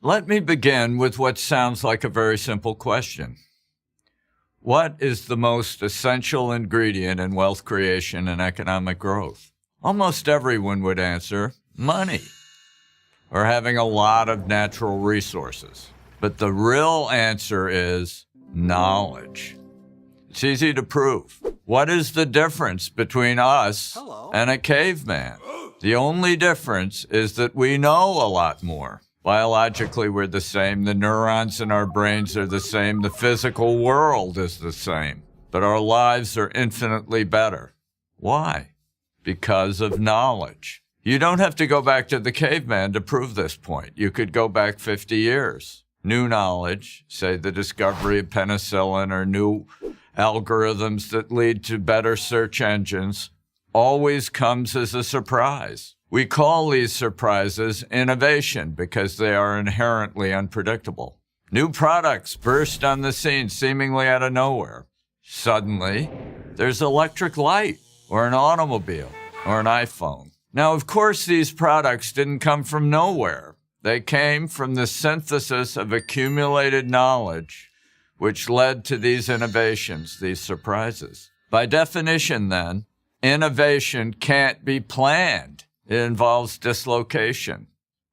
Let me begin with what sounds like a very simple question. What is the most essential ingredient in wealth creation and economic growth? Almost everyone would answer money, or having a lot of natural resources. But the real answer is knowledge. It's easy to prove. What is the difference between us and a caveman? The only difference is that we know a lot more. Biologically, we're the same. The neurons in our brains are the same. The physical world is the same. But our lives are infinitely better. Why? Because of knowledge. You don't have to go back to the caveman to prove this point. You could go back 50 years. New knowledge, say the discovery of penicillin or new algorithms that lead to better search engines, always comes as a surprise. We call these surprises innovation because they are inherently unpredictable. New products burst on the scene seemingly out of nowhere. Suddenly, there's electric light or an automobile or an iPhone. Now, of course, these products didn't come from nowhere. They came from the synthesis of accumulated knowledge, which led to these innovations, these surprises. By definition, then, innovation can't be planned. It involves dislocation.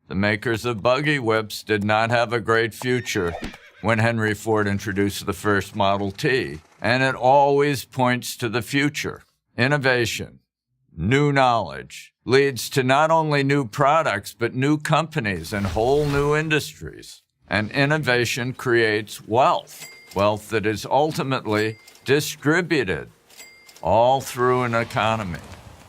The makers of buggy whips did not have a great future when Henry Ford introduced the first Model T, and it always points to the future. Innovation, new knowledge, leads to not only new products, but new companies and whole new industries. And innovation creates wealth, wealth that is ultimately distributed all through an economy.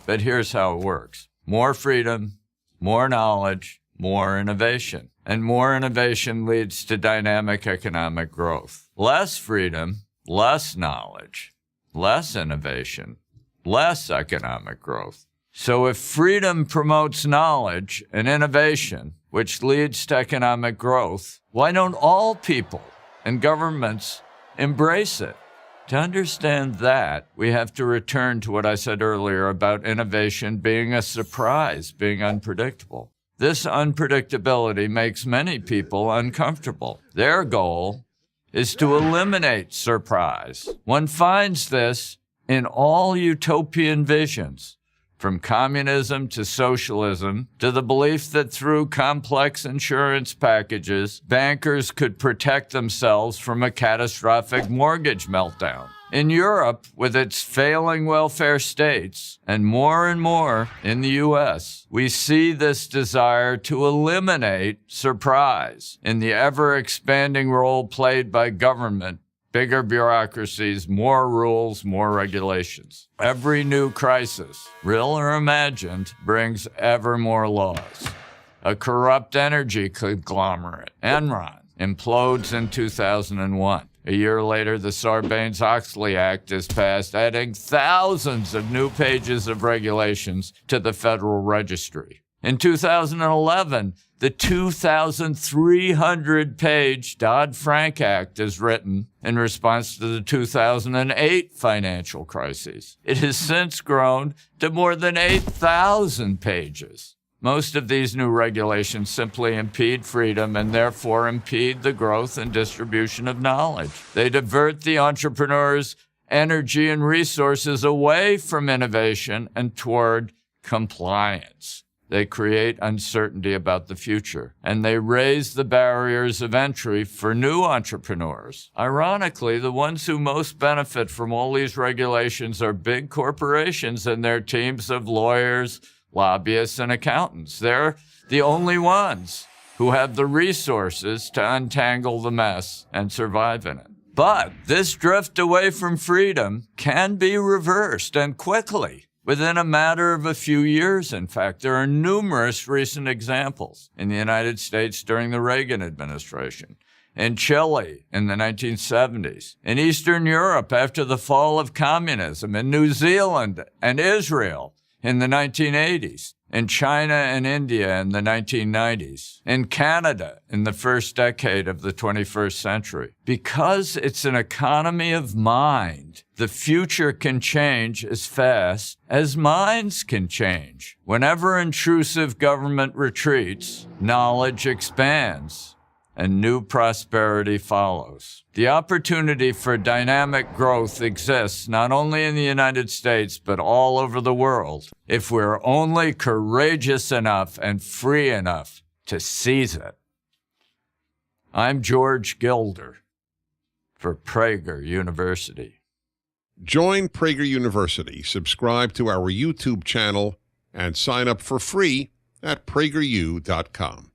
But here's how it works. More freedom, more knowledge, more innovation. And more innovation leads to dynamic economic growth. Less freedom, less knowledge, less innovation, less economic growth. So if freedom promotes knowledge and innovation, which leads to economic growth, why don't all people and governments embrace it? To understand that, we have to return to what I said earlier about innovation being a surprise, being unpredictable. This unpredictability makes many people uncomfortable. Their goal is to eliminate surprise. One finds this in all utopian visions, from communism to socialism, to the belief that through complex insurance packages, bankers could protect themselves from a catastrophic mortgage meltdown. In Europe, with its failing welfare states, and more in the U.S., we see this desire to eliminate surprise in the ever-expanding role played by government. Bigger bureaucracies, more rules, more regulations. Every new crisis, real or imagined, brings ever more laws. A corrupt energy conglomerate, Enron, implodes in 2001. A year later, the Sarbanes-Oxley Act is passed, adding thousands of new pages of regulations to the Federal Registry. In 2011, the 2,300-page Dodd-Frank Act is written in response to the 2008 financial crisis. It has since grown to more than 8,000 pages. Most of these new regulations simply impede freedom and therefore impede the growth and distribution of knowledge. They divert the entrepreneur's energy and resources away from innovation and toward compliance. They create uncertainty about the future, and they raise the barriers of entry for new entrepreneurs. Ironically, the ones who most benefit from all these regulations are big corporations and their teams of lawyers, lobbyists, and accountants. They're the only ones who have the resources to untangle the mess and survive in it. But this drift away from freedom can be reversed, and quickly. Within a matter of a few years, in fact. There are numerous recent examples in the United States during the Reagan administration, in Chile in the 1970s, in Eastern Europe after the fall of communism, in New Zealand and Israel in the 1980s, in China and India in the 1990s, in Canada in the first decade of the 21st century. Because it's an economy of mind, the future can change as fast as minds can change. Whenever intrusive government retreats, knowledge expands. and new prosperity follows. The opportunity for dynamic growth exists not only in the United States, but all over the world, if we're only courageous enough and free enough to seize it. I'm George Gilder for Prager University. Join Prager University, subscribe to our YouTube channel, and sign up for free at prageru.com.